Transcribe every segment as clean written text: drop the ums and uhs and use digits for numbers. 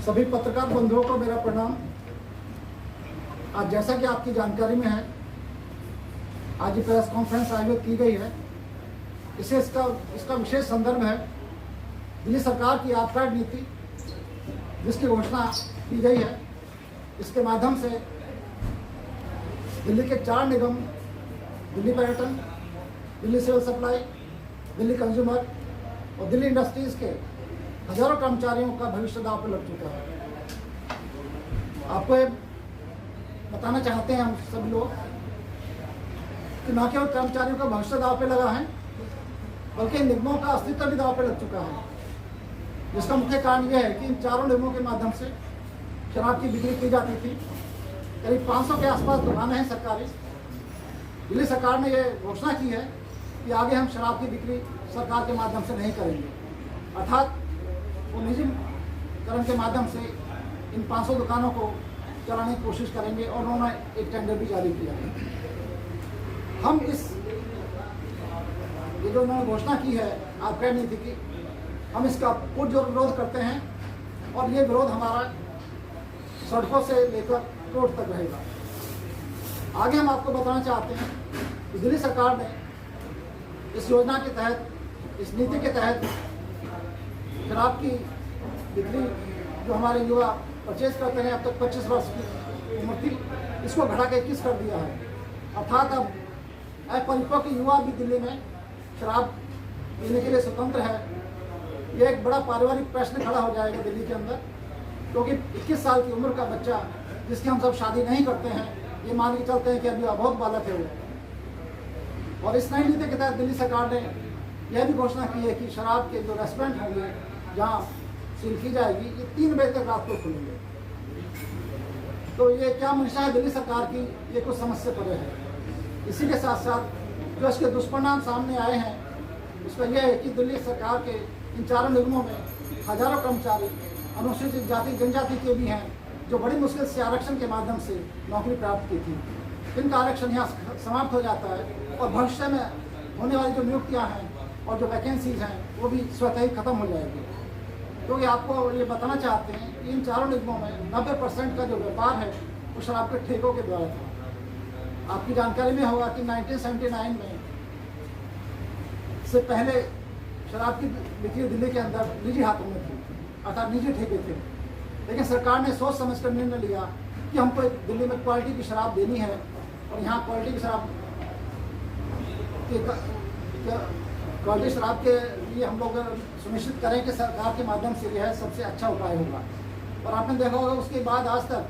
सभी पत्रकार बंधुओं को मेरा प्रणाम। आज जैसा कि आपकी जानकारी में है, आज ये प्रेस कॉन्फ्रेंस आयोजित की गई है। इसका विशेष संदर्भ है दिल्ली सरकार की आबकारी नीति जिसकी घोषणा की गई है। इसके माध्यम से दिल्ली के 4 निगम, दिल्ली पर्यटन, Delhi civil supply, Delhi consumer और दिल्ली इंडस्ट्रीज के हजारों कर्मचारियों का भविष्य दांव पर लग चुका है। आपको ये बताना चाहते हैं हम सभी लोग कि न केवल कर्मचारियों का भविष्य दांव पे लगा है, बल्कि निगमों का अस्तित्व भी दांव पे लग चुका है। जिसका मुख्य कारण यह है कि इन चारों निगमों के माध्यम से शराब की बिक्री की जाती थी। करीब 500 के आसपास दुकानें हैं सरकारी। दिल्ली सरकार ने यह घोषणा की है कि आगे हम शराब की बिक्री सरकार के माध्यम से नहीं करेंगे, अर्थात वो निजीकरण के माध्यम से इन 500 दुकानों को चलाने की कोशिश करेंगे और उन्होंने एक टेंडर भी जारी किया है। हम ये जो उन्होंने घोषणा की है आबकारी नीति की, हम इसका पुरजोर विरोध करते हैं और ये विरोध हमारा सड़कों से लेकर कोर्ट तक रहेगा। आगे हम आपको बताना चाहते हैं कि दिल्ली सरकार ने इस योजना के तहत, इस नीति के तहत शराब की बिक्री जो हमारे युवा परचेज करते हैं, अब तक 25 वर्ष की उम्र थी, इसको घटा के 21 कर दिया है। अर्थात अब अपरिपक्व युवा भी दिल्ली में शराब पीने के लिए स्वतंत्र है। ये एक बड़ा पारिवारिक प्रश्न खड़ा हो जाएगा दिल्ली के अंदर, क्योंकि 21 साल की उम्र का बच्चा जिसकी हम सब शादी नहीं करते हैं, ये मान के चलते हैं कि अभी बहुत बालक है वो। और इस नई नीति के तहत दिल्ली सरकार ने यह भी घोषणा की है कि शराब के जो रेस्टोरेंट होंगे जहाँ सील की जाएगी, ये 3 बजे तक रात को खुलेंगे। तो ये क्या मंशा है दिल्ली सरकार की, ये कुछ समझ से परे है। इसी के साथ साथ जो इसके दुष्परिणाम सामने आए हैं, उसका यह है कि दिल्ली सरकार के इन चारों निगमों में हजारों कर्मचारी अनुसूचित जाति जनजाति के भी हैं, जो बड़ी मुश्किल से आरक्षण के माध्यम से नौकरी प्राप्त की थी। इनका आरक्षण यहाँ समाप्त हो जाता है और भविष्य में होने वाली जो नियुक्तियाँ हैं और जो वैकेंसीज हैं वो भी स्वतः ही खत्म हो जाएगी। क्योंकि आपको ये बताना चाहते हैं कि इन चारों निगमों में 90% का जो व्यापार है वो शराब के ठेकों के द्वारा था। आपकी जानकारी में होगा कि 1979 में से पहले शराब की बिक्री दिल्ली के अंदर निजी हाथों में थी, अर्थात निजी ठेके थे। लेकिन सरकार ने सोच समझ कर निर्णय लिया कि हमको दिल्ली में क्वालिटी की शराब देनी है और यहाँ क्वालिटी की शराब के लिए हम लोग सुनिश्चित करें कि सरकार के माध्यम से यह सबसे अच्छा उपाय होगा। और आपने देखा होगा उसके बाद आज तक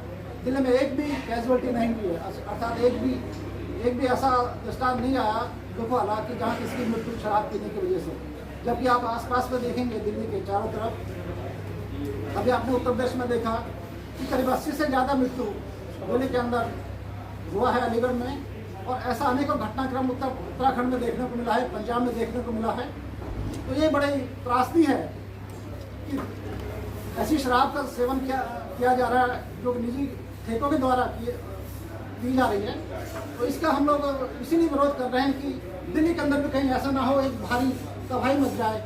दिल्ली में एक भी कैजुअलिटी नहीं हुई है, अर्थात एक भी ऐसा दृष्टांत नहीं आया दुख वाला कि जहाँ किसी की मृत्यु शराब पीने की वजह से। जबकि आप आसपास में देखेंगे दिल्ली के चारों तरफ, अभी आपने उत्तर प्रदेश में देखा कि करीब 80 से ज़्यादा मृत्यु दिल्ली के अंदर हुआ है, अलीगढ़ में। और ऐसा अनेकों घटनाक्रम उत्तराखंड में देखने को मिला है, पंजाब में देखने को मिला है। तो ये बड़ी त्रासदी है कि ऐसी शराब का सेवन किया जा रहा है जो निजी ठेकों के द्वारा की जा रही है। तो इसका हम लोग इसीलिए विरोध कर रहे हैं कि दिल्ली के अंदर भी कहीं ऐसा ना हो, एक भारी तबाही मच जाए।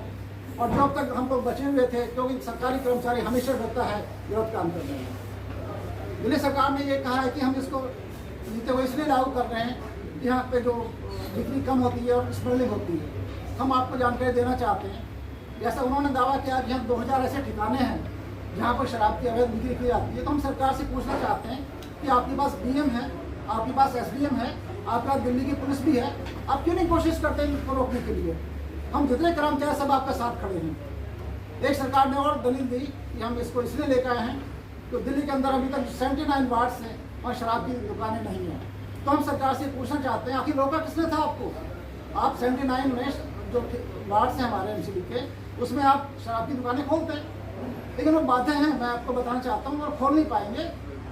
और जब तक हम लोग बचे हुए थे, क्योंकि सरकारी कर्मचारी हमेशा डरता है विरोध काम करने में। दिल्ली सरकार ने ये कहा है कि हम इसको नीति को इसलिए लागू कर रहे हैं कि यहाँ पे जो बिक्री कम होती है और स्मगलिंग होती है। हम आपको जानकारी देना चाहते हैं, जैसा उन्होंने दावा किया कि हम 2000 ऐसे ठिकाने हैं जहाँ पर शराब की अवैध बिक्री की जाती है। तो हम सरकार से पूछना चाहते हैं कि आपके पास BM है, आपके पास SDM है, आपका दिल्ली की पुलिस भी है, आप क्यों नहीं कोशिश करते हैं इसको रोकने के लिए? हम जितने कर्मचारी सब आपके साथ खड़े हैं। एक सरकार ने और दलील दी कि हम इसको इसलिए लेकर आए हैं तो दिल्ली के अंदर अभी तक 79 वार्ड्स हैं और शराब की दुकानें नहीं हैं। तो हम सरकार से पूछना चाहते हैं, आखिर रोका किसने था आपको? आप 79 में जो वार्ड्स हैं हमारे MCD के, उसमें आप शराब की दुकानें खोलते हैं, लेकिन वो बातें हैं, मैं आपको बताना चाहता हूँ, और खोल नहीं पाएंगे।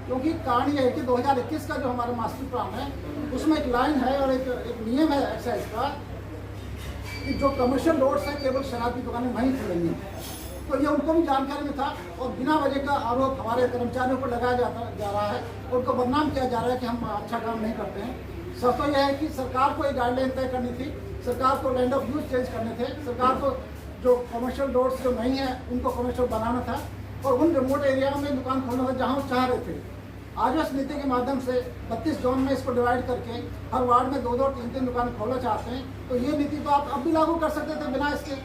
क्योंकि कारण ये है कि 2021 का जो हमारा मास्टर प्लान है उसमें एक लाइन है और एक नियम है एक्साइज का कि जो कमर्शियल रोड्स हैं केवल शराब की दुकानें वहीं खुलेंगी। तो ये उनको भी जानकारी में था और बिना वजह का आरोप हमारे कर्मचारियों पर लगाया जा रहा है, उनको बदनाम किया जा रहा है कि हम अच्छा काम नहीं करते हैं। सच तो यह है कि सरकार को एक गाइडलाइन तय करनी थी, सरकार को लैंड ऑफ यूज चेंज करने थे, सरकार को जो कमर्शियल रोड्स जो नहीं है उनको कमर्शियल बनाना था। और उन रिमोट एरिया में दुकान खोलना था जहाँ वो चाह रहे थे। आज इस नीति के माध्यम से 32 जोन में इसको डिवाइड करके हर वार्ड में 2-2, 3-3 दुकान खोलना चाहते हैं। तो ये नीति तो आप अब भी लागू कर सकते थे बिना इसके।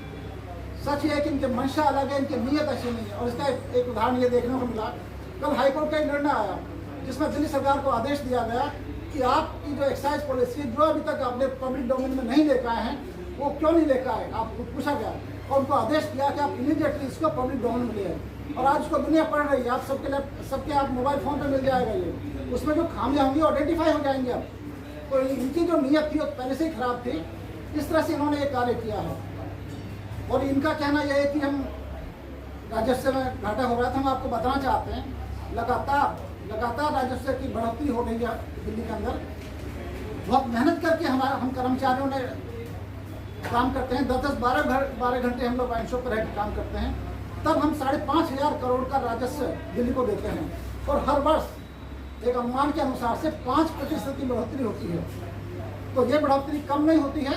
सच ये है कि इनके मंशा अलग है, इनकी नीयत अच्छी नहीं है। और इसका एक उदाहरण ये देखने को मिला, कल हाईकोर्ट का एक निर्णय आया जिसमें दिल्ली सरकार को आदेश दिया गया कि आपकी जो एक्साइज पॉलिसी जो अभी तक आपने पब्लिक डोमेन में नहीं लेकर आए हैं, वो क्यों नहीं लेकर आए, आपको पूछा गया और उनको आदेश दिया कि आप इमीडिएटली इसको पब्लिक डोमेन में ले आए। और आज उसको दुनिया पढ़ रही है, आप सबके आप मोबाइल फ़ोन पर मिल जाएगा ये, उसमें जो खामियां होंगी आइडेंटिफाई हो जाएंगे अब। तो इनकी जो नीयत थी वो पहले से ही खराब थी, इस तरह से इन्होंने ये कार्य किया है। और इनका कहना यह है कि हम राजस्व में घाटा हो रहा था। हम आपको बताना चाहते हैं लगातार राजस्व की बढ़ोतरी हो रही है दिल्ली के अंदर। बहुत मेहनत करके हम कर्मचारियों ने काम करते हैं, 10-10, 12 घंटे हम लोग वाइन शॉप पर रह काम करते हैं, तब हम 5,500 करोड़ का राजस्व दिल्ली को देते हैं। और हर वर्ष एक अनुमान के अनुसार से 5% की बढ़ोतरी होती है। तो ये बढ़ोतरी कम नहीं होती है,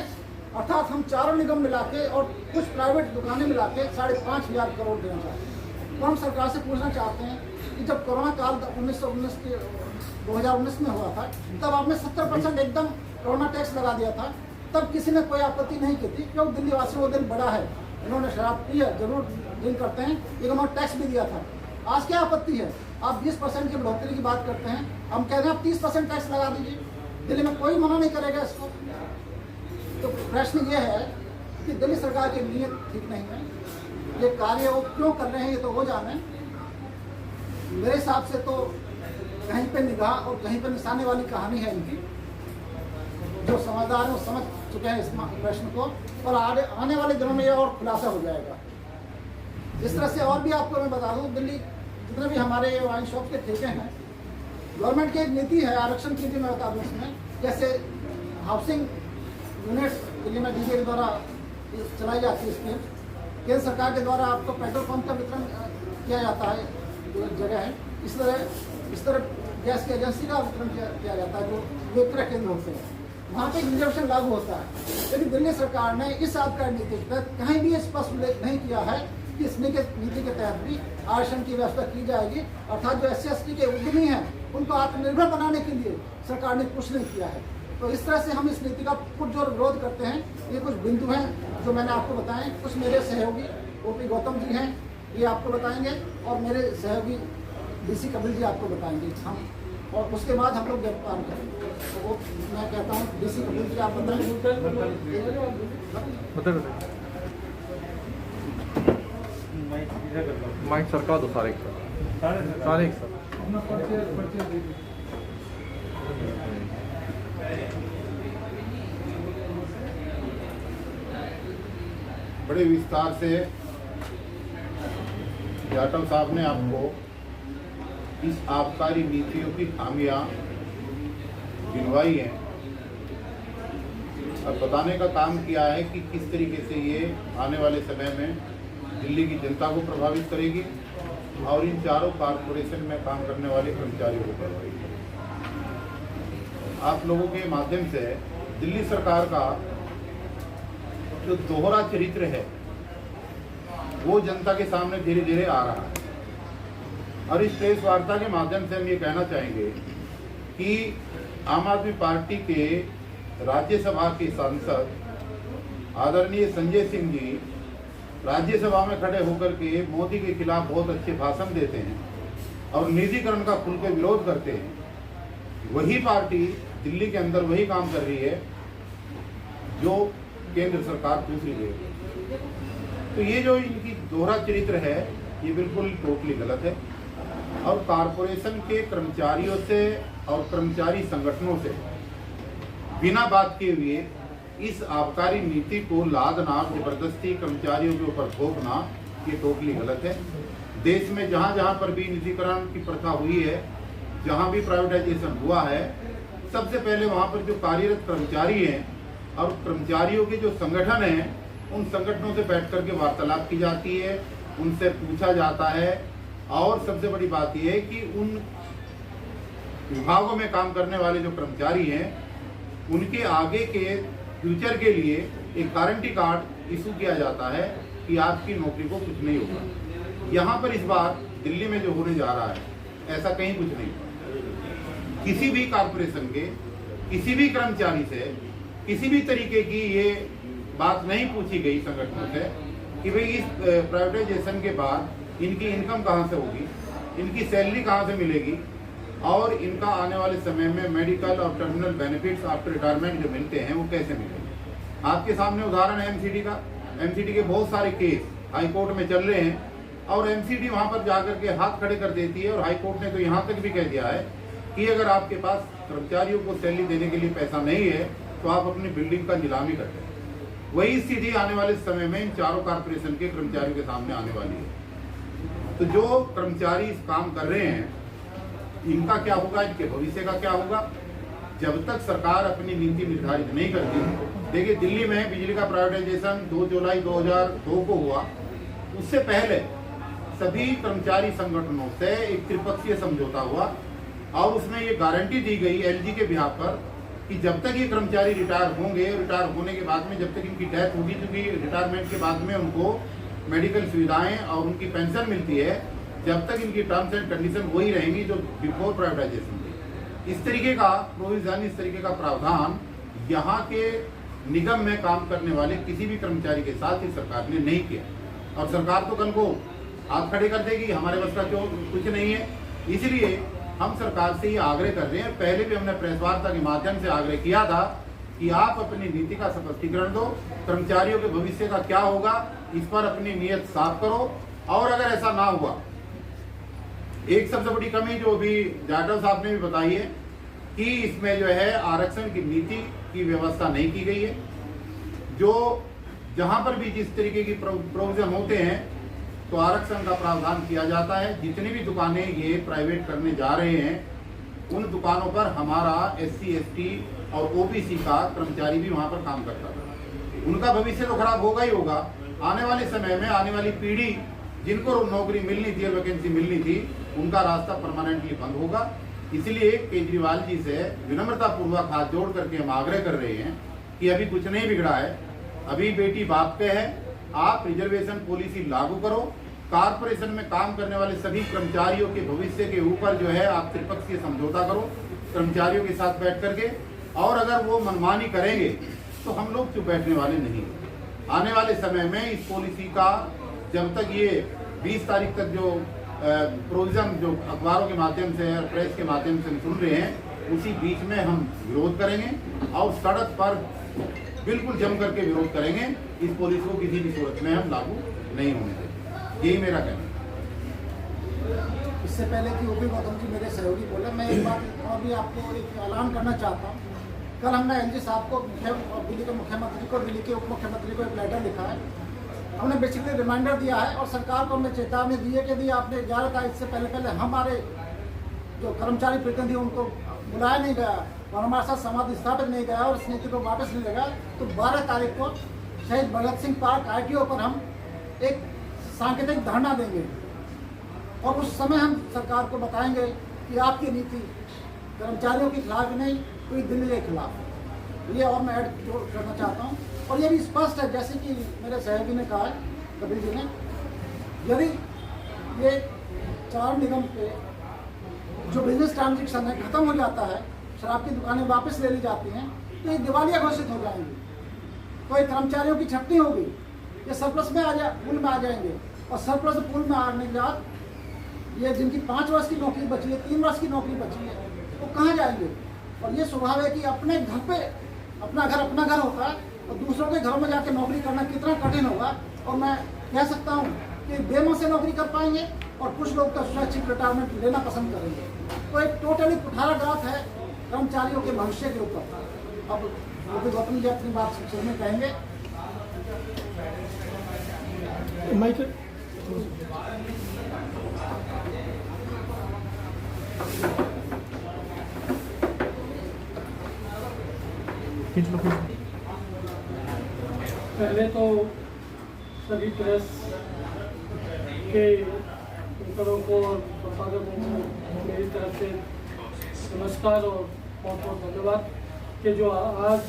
अर्थात हम चारों निगम मिला के और कुछ प्राइवेट दुकानें मिला के 5,500 करोड़ देना चाहते हैं। तो हम सरकार से पूछना चाहते हैं कि जब कोरोना काल 2019 में हुआ था, तब आपने 70% एकदम कोरोना टैक्स लगा दिया था, तब किसी ने कोई आपत्ति नहीं की थी, क्योंकि दिल्ली वासियों को दिन बड़ा है, इन्होंने शराब पी है, जरूर ड्रिंक करते हैं, लेकिन उन्होंने टैक्स भी दिया था। आज क्या आपत्ति है? आप 20% की बढ़ोतरी की बात करते हैं, हम कह रहे हैं आप 30% टैक्स लगा दीजिए, दिल्ली में कोई मना नहीं करेगा इसको। तो प्रश्न ये है कि दिल्ली सरकार की नीयत ठीक नहीं है, ये कार्य वो क्यों कर रहे हैं ये तो वो जाने। मेरे हिसाब से तो कहीं पे निगाह और कहीं पे निशाने वाली कहानी है इनकी। जो समझदार हैं वो समझ चुके हैं इस प्रश्न को, और आने वाले दिनों में ये और खुलासा हो जाएगा। इस तरह से और भी आपको मैं बता दूं, दिल्ली जितने भी हमारे वाइन शॉप के ठेके हैं, गवर्नमेंट की एक नीति है, आरक्षण की नीति मैं बता दूँ इसमें, जैसे हाउसिंग यूनिट्स दिल्ली में डीजे के द्वारा चलाई जाती है स्कीम, केंद्र सरकार के द्वारा आपको पेट्रोल पंप का वितरण किया जाता है जो एक जगह है, इस तरह गैस की एजेंसी का वितरण किया जाता है जो विक्रय केंद्र होते हैं, वहाँ पे रिजर्वेशन लागू होता है। लेकिन दिल्ली सरकार ने इस आबकारी नीति के तहत कहीं भी स्पष्ट उल्लेख नहीं किया है कि इस नीति के तहत भी आरक्षण की व्यवस्था की जाएगी। अर्थात जो SC/ST के उद्यमी हैं उनको आत्मनिर्भर बनाने के लिए सरकार ने कुछ नहीं किया है। तो इस तरह से हम इस नीति का पुरजोर विरोध करते हैं। ये कुछ बिंदु हैं जो मैंने आपको बताएं। कुछ मेरे सहयोगी OP गौतम जी हैं, ये आपको बताएंगे, और मेरे सहयोगी DC कपिल जी आपको बताएंगे हम, और उसके बाद हम लोग गिरफ्तार करेंगे। तो वो मैं कहता हूँ DC कपिल जी आप माइक सरका दो सारे एक साथ। बड़े विस्तार से जाटव साहब ने आपको इस आबकारी नीतियों की खामियां गिनवाई हैं और बताने का काम किया है कि किस तरीके से ये आने वाले समय में दिल्ली की जनता को प्रभावित करेगी और इन चारों कारपोरेशन में काम करने वाले कर्मचारियों को प्रभावित करेगी। आप लोगों के माध्यम से दिल्ली सरकार का जो दोहरा चरित्र है वो जनता के सामने धीरे धीरे आ रहा है। और इस प्रेस वार्ता के माध्यम से हम ये कहना चाहेंगे कि आम आदमी पार्टी के राज्यसभा के सांसद आदरणीय संजय सिंह जी राज्यसभा में खड़े होकर के मोदी के खिलाफ बहुत अच्छे भाषण देते हैं और निजीकरण का खुल के विरोध करते हैं। वही पार्टी दिल्ली के अंदर वही काम कर रही है जो केंद्र सरकार दूसरी जगह। तो ये जो इनकी दोहरा चरित्र है ये बिल्कुल टोटली गलत है। और कारपोरेशन के कर्मचारियों से और कर्मचारी संगठनों से बिना बात किए हुए इस आबकारी नीति को लादना, जबरदस्ती कर्मचारियों के ऊपर थोपना, ये टोटली गलत है। देश में जहाँ जहाँ पर भी निजीकरण की प्रथा हुई है, जहाँ भी प्राइवेटाइजेशन हुआ है, सबसे पहले वहाँ पर जो कार्यरत कर्मचारी हैं और कर्मचारियों के जो संगठन हैं, उन संगठनों से बैठ करके वार्तालाप की जाती है, उनसे पूछा जाता है। और सबसे बड़ी बात यह है कि उन विभागों में काम करने वाले जो कर्मचारी हैं उनके आगे के फ्यूचर के लिए एक गारंटी कार्ड इशू किया जाता है कि आपकी नौकरी को कुछ नहीं होगा। यहाँ पर इस बार दिल्ली में जो होने जा रहा है ऐसा कहीं कुछ नहीं। किसी भी कॉरपोरेशन के किसी भी कर्मचारी से किसी भी तरीके की ये बात नहीं पूछी गई संगठनों से कि भाई इस प्राइवेटाइजेशन के बाद इनकी इनकम कहाँ से होगी, इनकी सैलरी कहाँ से मिलेगी और इनका आने वाले समय में मेडिकल और टर्मिनल बेनिफिट्स आफ्टर रिटायरमेंट जो मिलते हैं वो कैसे मिलेंगे। आपके सामने उदाहरण है एमसीडी का। एमसीडी के बहुत सारे केस हाई कोर्ट में चल रहे हैं और एमसीडी वहाँ पर जाकर के हाथ खड़े कर देती है और हाई कोर्ट ने तो यहाँ तक भी कह दिया है कि अगर आपके पास कर्मचारियों को सैलरी देने के लिए पैसा नहीं है तो आप अपनी बिल्डिंग का नीलामी करते हैं। वही स्थिति आने वाले समय में इन चारों कॉरपोरेशन के कर्मचारियों के सामने आने वाली है। तो जो कर्मचारी इस काम कर रहे हैं इनका क्या होगा, इनके भविष्य का क्या होगा, जब तक सरकार अपनी नीति निर्धारित नहीं करती। देखिए दिल्ली में बिजली का प्राइवेटाइजेशन 2 जुलाई 2002 को हुआ। उससे पहले सभी कर्मचारी संगठनों से एक त्रिपक्षीय समझौता हुआ और उसमें ये गारंटी दी गई एलजी के बिहाफ पर कि जब तक ये कर्मचारी रिटायर होंगे, रिटायर होने के बाद में जब तक इनकी डेथ होगी, क्योंकि रिटायरमेंट के बाद में उनको मेडिकल सुविधाएं और उनकी पेंशन मिलती है, जब तक इनकी टर्म्स एंड कंडीशन वही रहेंगी जो बिफोर प्राइवेटाइजेशन थी। इस तरीके का प्रोविजन, इस तरीके का प्रावधान यहाँ के निगम में काम करने वाले किसी भी कर्मचारी के साथ इस सरकार ने नहीं किया और सरकार तो कल को हाथ खड़े कर देगी, हमारे बस का कुछ नहीं है। इसलिए हम सरकार से ये आग्रह कर रहे हैं, पहले भी हमने प्रेस वार्ता के माध्यम से आग्रह किया था कि आप अपनी नीति का स्पष्टीकरण दो, कर्मचारियों के भविष्य का क्या होगा इस पर अपनी नीयत साफ करो। और अगर ऐसा ना हुआ, एक सबसे बड़ी कमी जो अभी जाटव साहब ने भी बताई है कि इसमें जो है आरक्षण की नीति की व्यवस्था नहीं की गई है। जो जहां पर भी जिस तरीके की प्रोविजन होते हैं तो आरक्षण का प्रावधान किया जाता है। जितनी भी दुकानें ये प्राइवेट करने जा रहे हैं उन दुकानों पर हमारा SC ST और OBC का कर्मचारी भी वहां पर काम करता था। उनका भविष्य तो खराब होगा ही होगा। आने वाले समय में आने वाली पीढ़ी जिनको नौकरी मिलनी थी और वैकेंसी मिलनी थी उनका रास्ता परमानेंटली बंद होगा। इसलिए केजरीवाल जी से विनम्रता पूर्वक हाथ जोड़ करके हम आग्रह कर रहे हैं कि अभी कुछ नहीं बिगड़ा है, अभी बेटी बाप पे है, आप रिजर्वेशन पॉलिसी लागू करो। कारपोरेशन में काम करने वाले सभी कर्मचारियों के भविष्य के ऊपर जो है आप त्रिपक्षीय समझौता करो कर्मचारियों के साथ बैठ करके, और अगर वो मनमानी करेंगे तो हम लोग चुप बैठने वाले नहीं। आने वाले समय में इस पॉलिसी का जब तक ये 20 तारीख तक जो प्रोविजन जो अखबारों के माध्यम से और प्रेस के माध्यम से सुन रहे हैं उसी बीच में हम विरोध करेंगे और सड़क पर बिल्कुल जम करके विरोध करेंगे। इस पॉलिसी को किसी भी सूरत में हम लागू नहीं होने देंगे, यही मेरा कहना है। इससे पहले कि OP गौतम जी मेरे सहयोगी बोले, मैं एक बात और भी आपको एक ऐलान करना चाहता हूँ। कल हमने LG साहब को, दिल्ली के मुख्यमंत्री को, दिल्ली के उप मुख्यमंत्री को एक लेटर लिखा है। हमने बेसिकली रिमाइंडर दिया है और सरकार को हमने चेतावनी दी है कि यदि आपने 11 तारीख से पहले हमारे जो कर्मचारी प्रतिनिधि उनको बुलाया नहीं गया और हमारे साथ संवाद स्थापित नहीं गया और इस नीति को वापस नहीं लगा तो 12 तारीख को शहीद भगत सिंह पार्क ITO पर हम एक सांकेतिक धरना देंगे और उस समय हम सरकार को बताएंगे कि आपकी नीति कर्मचारियों के खिलाफ नहीं, पूरी दिल्ली के खिलाफ। ये और मैं ऐड करना चाहता हूँ और ये भी स्पष्ट है, जैसे कि मेरे सहयोगी ने कहा है, कबीर जी ने, यदि ये 4 निगम पे जो बिजनेस ट्रांजेक्शन है खत्म हो जाता है, शराब की दुकानें वापस ले ली जाती हैं, तो ये दिवालिया घोषित हो जाएंगी। तो ये कर्मचारियों की छटनी होगी, ये सरप्लस में पूल में आ जाएंगे और सरप्लस पूल में आने के बाद ये जिनकी 5 वर्ष की नौकरी बची है, 3 वर्ष की नौकरी बची है, वो कहाँ जाएंगे। और ये स्वभाव है कि अपने घर पे अपना घर होता है और दूसरों के घरों में जाके नौकरी करना कितना कठिन होगा। और मैं कह सकता हूँ कि बेमन से नौकरी कर पाएंगे और कुछ लोग तो स्वैच्छिक रिटायरमेंट लेना पसंद करेंगे। तो एक टोटली कुठाराघात है कर्मचारियों के भविष्य के ऊपर। अब OP गौतम जी अपनी बात शुरू में कहेंगे। पहले तो सभी प्रेस के मित्रों को और संपादकों को मेरी तरफ से नमस्कार और बहुत बहुत धन्यवाद कि जो आज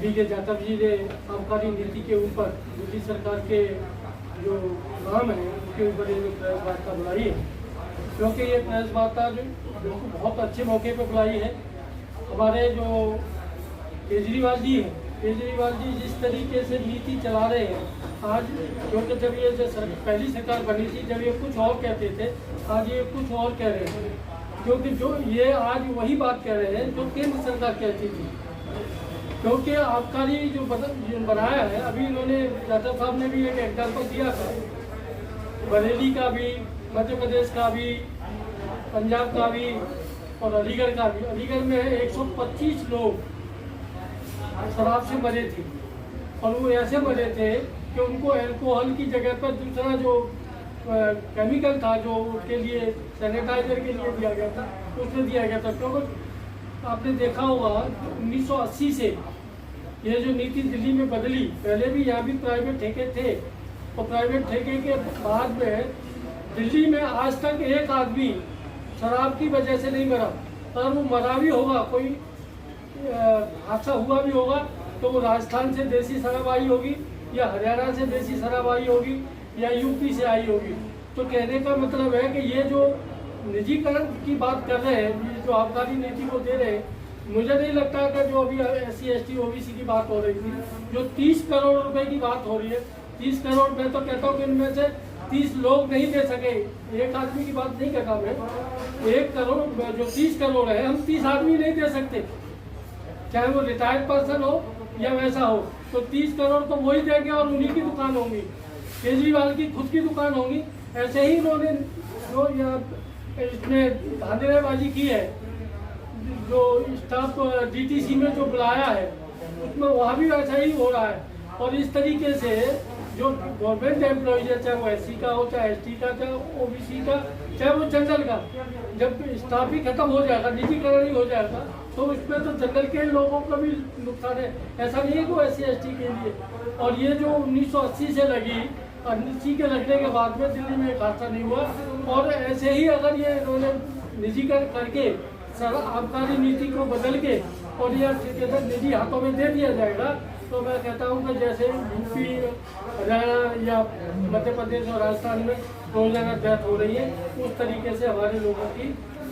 BK जाटव जी ने आबकारी नीति के ऊपर दिल्ली सरकार के जो नाम है उसके ऊपर ये जो प्रेस वार्ता बुलाई है, क्योंकि ये प्रेस वार्ता जो बिल्कुल बहुत अच्छे मौके पर बुलाई है। हमारे जो केजरीवाल जी हैं, केजरीवाल जी जिस तरीके से नीति चला रहे हैं आज, क्योंकि जब ये जो पहली सरकार बनी थी जब ये कुछ और कहते थे, आज ये कुछ और कह रहे हैं, क्योंकि जो ये आज वही बात कह रहे हैं जो केंद्र सरकार कहती थी। क्योंकि आबकारी जो बनाया है, अभी इन्होंने डॉक्टर साहब ने भी एक एग्जाम्पल दिया था, बरेली का भी, मध्य प्रदेश का भी, पंजाब का भी और अलीगढ़ का भी। अलीगढ़ में 125 लोग शराब से मरे थे और वो ऐसे मरे थे कि उनको अल्कोहल की जगह पर दूसरा जो केमिकल था जो उसके लिए सैनिटाइजर के लिए दिया गया था उसमें दिया गया था। क्योंकि आपने देखा होगा 1980 से ये जो नीति दिल्ली में बदली, पहले भी यहाँ भी प्राइवेट ठेके थे और प्राइवेट ठेके के बाद में दिल्ली में आज तक एक आदमी शराब की वजह से नहीं मरा। अगर वो मरा भी होगा, कोई हादसा हुआ भी होगा, तो वो राजस्थान से देसी शराब आई होगी या हरियाणा से देसी शराब आई होगी या यूपी से आई होगी। तो कहने का मतलब है कि ये जो निजीकरण की बात कर रहे हैं, जो आबकारी नीति को दे रहे हैं, मुझे नहीं लगता कि जो अभी SC ST OBC की बात हो रही थी, जो 30 करोड़ रुपए की बात हो रही है, 30 करोड़ मैं तो कहता हूँ कि इनमें से 30 लोग नहीं दे सके, एक आदमी की बात नहीं कहता मैं, 1 करोड़ जो 30 करोड़ है, हम 30 आदमी नहीं दे सकते, चाहे वो रिटायर्ड पर्सन हो या वैसा हो। तो 30 करोड़ तो वही देंगे और उन्हीं की दुकान होंगी, केजरीवाल की खुद की दुकान होंगी। ऐसे ही इन्होंने जो इसमें धांधलेबाजी की है, जो स्टाफ DTC में जो बुलाया है उसमें वहाँ भी वैसा ही हो रहा है। और इस तरीके से जो गवर्नमेंट एम्प्लॉइज है, चाहे वो SC का हो, चाहे ST का, चाहे OBC का, चाहे वो जनरल का, जब स्टाफ ही खत्म हो जाएगा, निजीकरण ही हो जाएगा, तो उसमें तो जनरल के लोगों का भी नुकसान है। ऐसा नहीं है कि वो SC ST के लिए। और ये जो 1980 से लगी, 80 के लगने के बाद में दिल्ली में एक हादसा नहीं हुआ। और ऐसे ही अगर ये इन्होंने निजीकरण करके आबकारी नीति को बदल के और यह ठेकेदार निजी हाथों में दे दिया जाएगा, तो मैं कहता हूँ कि जैसे यूपी, हरियाणा या मध्य प्रदेश और राजस्थान में रोजाना डेथ हो रही है, उस तरीके से हमारे लोगों की,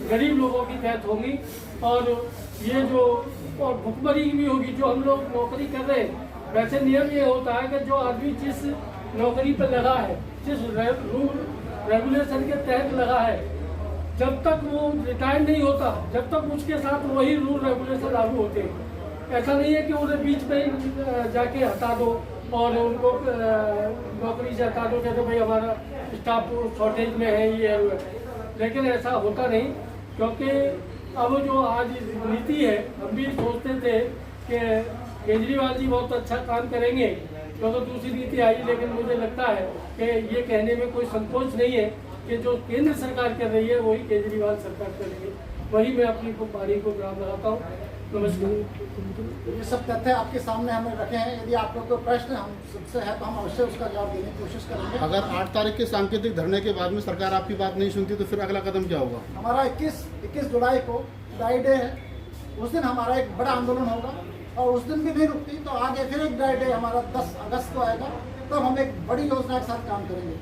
गरीब लोगों की डेथ होगी। और ये जो और भुखमरी भी होगी। जो हम लोग नौकरी कर रहे हैं, वैसे नियम ये होता है कि जो आदमी जिस नौकरी पर लगा है, जिस रूल रेगुलेशन के तहत लगा है, जब तक वो रिटायर नहीं होता, जब तक उसके साथ वही रूल रेगुलेशन लागू होते हैं। ऐसा नहीं है कि उन्हें बीच में जाके हटा दो और उनको नौकरी से हटा दो, कहते भाई हमारा स्टाफ शॉर्टेज में है, ये है। लेकिन ऐसा होता नहीं, क्योंकि अब जो आज नीति है, हम भी सोचते थे कि केजरीवाल जी बहुत अच्छा काम करेंगे तो दूसरी नीति आई, लेकिन मुझे लगता है कि ये कहने में कोई संकोच नहीं है कि जो केंद्र सरकार कर रही है वही केजरीवाल सरकार कर रही है। वही मैं अपनी पारी को विराम लगाता हूँ। नमस्कार। ये सब तथ्य आपके सामने हमने रखे हैं। यदि आप लोग को प्रश्न हम सबसे है तो हम अवश्य उसका जवाब देने की कोशिश करेंगे। अगर 8 तारीख के सांकेतिक धरने के बाद में सरकार आपकी बात नहीं सुनती तो फिर अगला कदम क्या होगा? हमारा 21 जुलाई को ड्राई डे है, उस दिन हमारा एक बड़ा आंदोलन होगा और उस दिन भी नहीं रुकती तो आगे फिर एक ड्राई डे हमारा 10 अगस्त को आएगा, तब हम एक बड़ी योजना के साथ काम करेंगे।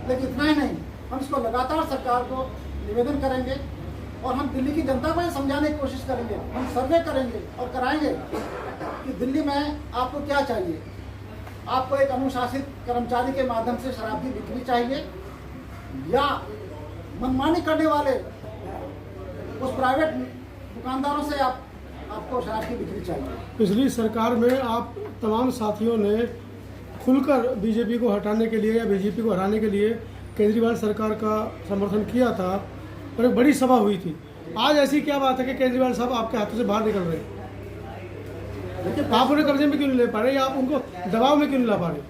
लेकिन इतना ही नहीं, हम इसको लगातार सरकार को निवेदन करेंगे और हम दिल्ली की जनता को ये समझाने की कोशिश करेंगे, हम सर्वे करेंगे और कराएंगे कि दिल्ली में आपको क्या चाहिए। आपको एक अनुशासित कर्मचारी के माध्यम से शराब की बिक्री चाहिए या मनमानी करने वाले उस प्राइवेट दुकानदारों से आपको शराब की बिक्री चाहिए। पिछली सरकार में आप तमाम साथियों ने खुलकर बीजेपी को हटाने के लिए या बीजेपी को हराने के लिए केजरीवाल सरकार का समर्थन किया था और एक बड़ी सभा हुई थी। आज ऐसी क्या बात है कि केजरीवाल साहब आपके हाथों से बाहर निकल रहे हैं? आप उन्हें कब्जे में क्यों नहीं ले पा रहे या आप उनको दबाव में क्यों नहीं ला पा रहे?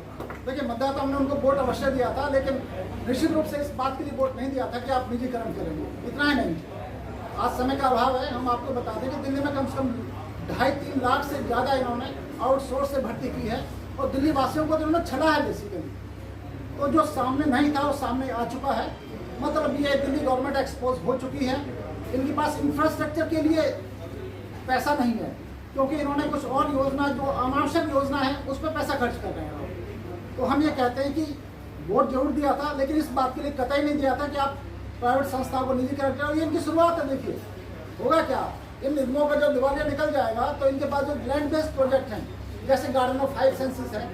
देखिए, मतदाता हमने उनको वोट अवश्य दिया था, लेकिन निश्चित रूप से इस बात के लिए वोट नहीं दिया था कि आप निजीकरण करेंगे। इतना ही नहीं, आज समय का अभाव है। हम आपको बता दें कि दिल्ली में कम से कम 2.5-3 लाख से ज़्यादा इन्होंने आउटसोर्स से भर्ती की है और दिल्ली वासियों को तो इन्होंने छला है बेसिकली। तो जो सामने नहीं था वो सामने आ चुका है। मतलब ये दिल्ली गवर्नमेंट एक्सपोज हो चुकी है। इनके पास इंफ्रास्ट्रक्चर के लिए पैसा नहीं है, क्योंकि इन्होंने कुछ और योजना जो अनावश्यक योजना है उस पर पैसा खर्च कर रहे हैं। तो हम ये कहते हैं कि वोट जरूर दिया था, लेकिन इस बात के लिए कतई नहीं दिया था कि आप प्राइवेट संस्थाओं को निजीकरण करें। ये इनकी शुरुआत है। देखिए होगा क्या, इन निगमों का जब दिवालिया निकल जाएगा तो इनके पास जो लैंड बेस्ड प्रोजेक्ट हैं, जैसे गार्डन ऑफ 5 सेंसेस है,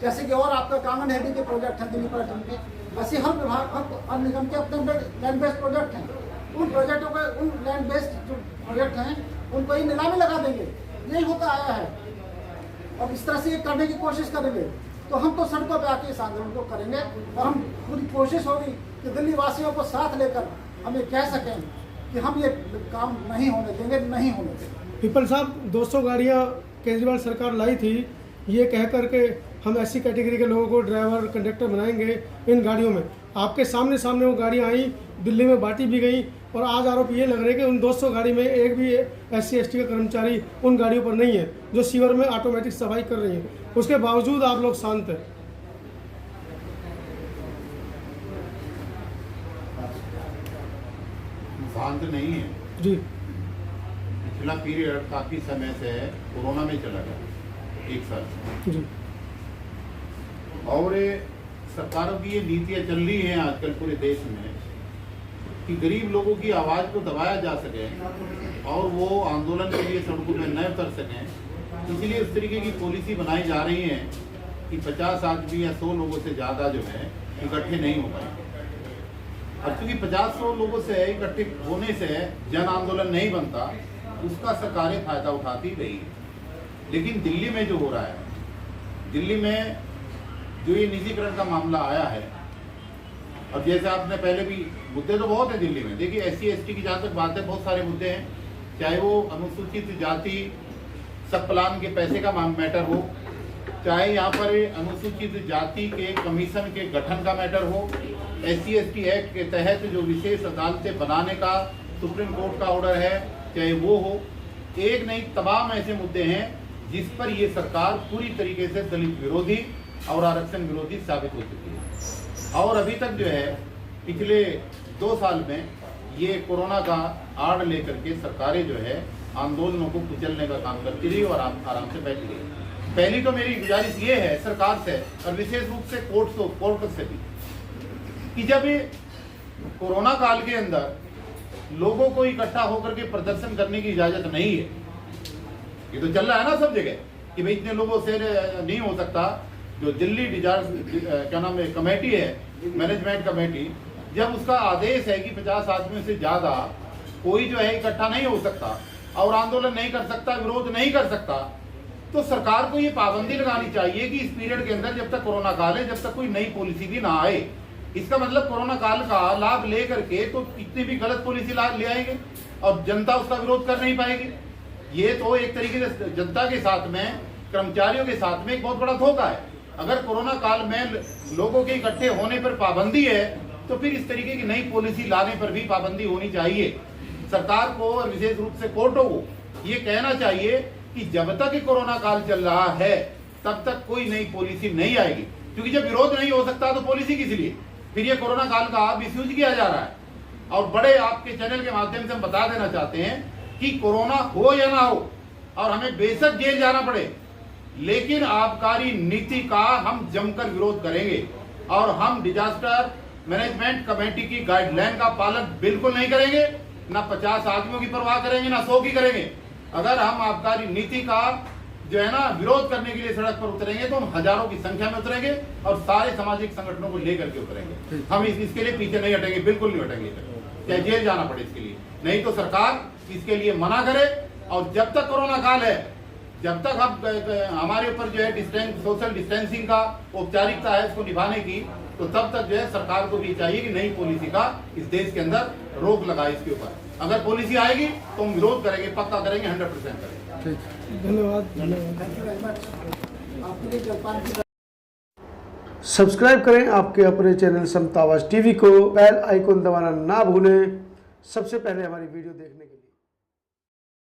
जैसे कि और आपका कांगन हेडी के प्रोजेक्ट हैं दिल्ली पर्यटन के, वैसे हर विभाग हर निगम के अपने लैंड बेस्ड प्रोजेक्ट हैं। उन प्रोजेक्टों को, उन लैंड बेस्ड जो प्रोजेक्ट हैं उनको ही नीलामी लगा देंगे। यही होता आया है। अब इस तरह से ये करने की कोशिश करेंगे तो हम तो सड़कों पे आके इस आंदोलन को करेंगे, और हम पूरी कोशिश होगी कि दिल्ली वासियों को साथ लेकर हम ये कह सकें कि हम ये काम नहीं होने देंगे, नहीं होने देंगे। पीपल साहब, 200 गाड़ियाँ केजरीवाल सरकार लाई थी ये कह करके हम ऐसी कैटेगरी के लोगों को ड्राइवर कंडक्टर बनाएंगे इन गाड़ियों में। आपके सामने सामने वो गाड़ियाँ आई, दिल्ली में बांटी भी गई, और आज आरोप ये लग रहे हैं कि उन 200 गाड़ी में एक भी SC/ST का कर्मचारी उन गाड़ियों पर नहीं है जो सीवर में ऑटोमेटिक सफाई कर रही है। उसके बावजूद आप लोग शांत हैं। शांत नहीं है जी। पिछला पीरियड काफी समय से कोरोना में चला गया, 1 साल जी। और सरकारों की ये नीतियां चल रही हैं आजकल पूरे देश में कि गरीब लोगों की आवाज को दबाया जा सके और वो आंदोलन के लिए सड़कों में न उतर सकें। इसलिए उस तरीके की पॉलिसी बनाई जा रही है कि 50 आदमी या 100 लोगों से ज़्यादा जो है इकट्ठे नहीं हो पाएंगे। और चूंकि 50-100 लोगों से इकट्ठे होने से जन आंदोलन नहीं बनता, उसका सरकारें फायदा उठाती रही है। लेकिन दिल्ली में जो हो रहा है, दिल्ली में जो ये निजीकरण का मामला आया है, और जैसे आपने पहले भी, मुद्दे तो बहुत है दिल्ली में। देखिए SC/ST की जहाँ तक बात है, बहुत सारे मुद्दे हैं, चाहे वो अनुसूचित जाति सब प्लान के पैसे का मैटर हो, चाहे यहाँ पर अनुसूचित जाति के कमीशन के गठन का मैटर हो, SC/ST एक्ट के तहत जो विशेष अदालतें बनाने का सुप्रीम कोर्ट का ऑर्डर है, चाहे वो हो, एक नहीं तमाम ऐसे मुद्दे हैं जिस पर ये सरकार पूरी तरीके से दलित विरोधी और आरक्षण विरोधी साबित हो चुकी है। और अभी तक जो है पिछले 2 साल में ये कोरोना का आड़ लेकर के सरकारें जो है आंदोलनों को कुचलने का काम करती रही और आराम से बैठ गई। पहली तो मेरी गुजारिश ये है सरकार से, और विशेष रूप से कोर्ट से भी, कि जब ये कोरोना काल के अंदर लोगों को इकट्ठा होकर के प्रदर्शन करने की इजाजत नहीं है, ये तो चल रहा है ना सब जगह कि भाई इतने लोगों से नहीं हो सकता। जो दिल्ली क्या नाम है कमेटी है, मैनेजमेंट कमेटी, जब उसका आदेश है कि 50 आदमियों से ज्यादा कोई जो है इकट्ठा नहीं हो सकता और आंदोलन नहीं कर सकता, विरोध नहीं कर सकता, तो सरकार को ये पाबंदी लगानी चाहिए कि इस पीरियड के अंदर जब तक कोरोना काल है, जब तक कोई नई पॉलिसी भी ना आए। इसका मतलब कोरोना काल का लाभ लेकर के तो कितनी भी गलत पॉलिसी ले आएंगे और जनता उसका विरोध कर नहीं पाएगी। ये तो एक तरीके से जनता के साथ में, कर्मचारियों के साथ में एक बहुत बड़ा धोखा है। अगर कोरोना काल में लोगों के इकट्ठे होने पर पाबंदी है, तो फिर इस तरीके की नई पॉलिसी लाने पर भी पाबंदी होनी चाहिए। सरकार को और विशेष रूप से कोर्टों को ये कहना चाहिए कि जब तक कोरोना काल चल रहा है तब तक कोई नई पॉलिसी नहीं आएगी, क्योंकि जब विरोध नहीं हो सकता तो पॉलिसी किस लिए? फिर ये कोरोना काल का मिसयूज किया जा रहा है। और बड़े आपके चैनल के माध्यम से हम बता देना चाहते हैं कि कोरोना हो या ना हो और हमें बेशक जेल जाना पड़े, लेकिन आबकारी नीति का हम जमकर विरोध करेंगे और हम डिजास्टर मैनेजमेंट कमेटी की गाइडलाइन का पालन बिल्कुल नहीं करेंगे। ना 50 आदमियों की परवाह करेंगे, ना 100 की करेंगे। अगर हम आबकारी नीति का जो है ना विरोध करने के लिए सड़क पर उतरेंगे तो हम हजारों की संख्या में उतरेंगे और सारे सामाजिक संगठनों को लेकर के उतरेंगे। हम इसके लिए पीछे नहीं हटेंगे, बिल्कुल नहीं हटेंगे, चाहे जेल जाना पड़े इसके लिए। नहीं तो सरकार इसके लिए मना करे, और जब तक कोरोना काल है, जब तक हम हमारे ऊपर जो है सोशल डिस्टेंसिंग का औपचारिकता है उसको निभाने की, तो तब तक जो है सरकार को भी चाहिए कि नई पॉलिसी का इस देश के अंदर रोक लगाए इसके ऊपर। अगर पॉलिसी आएगी तो हम विरोध करेंगे, पक्का करेंगे, 100% करेंगे। धन्यवाद। Thank you very much. आपके लिए जलपान की सब्सक्राइब करें आपके अपने चैनल समता आवाज़ टीवी को, बेल आइकन दबाना ना भूलें सबसे पहले हमारी वीडियो देखने के लिए।